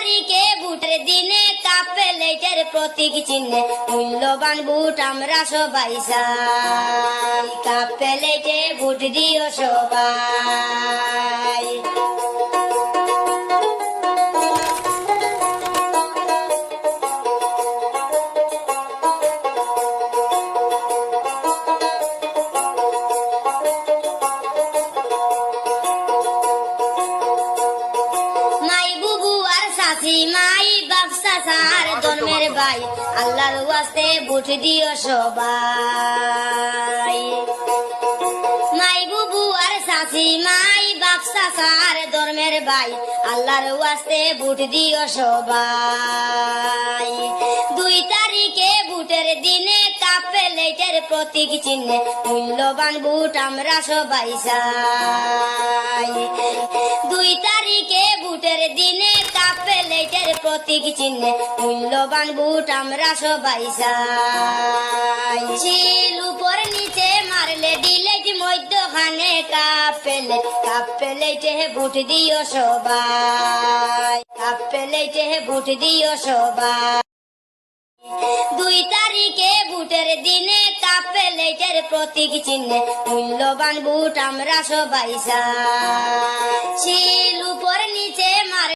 তারিখে ভোটের দিনে কাপ প্লেটের প্রতীক চিহ্নে মূল্যবান ভোট আমরা সবাই চাই। কাপ প্লেটে ভোট দিও সবাই। মাই বাপসা সার জন্মের ভাই আল্লাহর ওয়াস্তে ভোট দিও সবাই। মাই বুবু আর চাচি মাই বাপসা সার ধর্মের ভাই আল্লাহর ওয়াস্তে ভোট দিও সবাই। 2 তারিখে ভোটের দিনে কাপ প্লেটের প্রতীক চিহ্নে মূল্যবান ভোট আমরা সবাই চাই। 2 তারিখে ভোটের দিনে কাপ প্লেটের প্রতীক চিহ্নে মূল্যবান ভোট আমরা সবাই চাই। শিল উপর নিচে মারলে ডিলেট মধ্যখানে কাপ প্লেটে ভোট দিও সবাই। কাপ প্লেটে ভোট দিও সবাই। 2 তারিখে ভোটের দিনে কাপ প্লেটের প্রতীক চিহ্নে মূল্যবান ভোট আমরা সবাই চাই। শিল উপর নিচে মার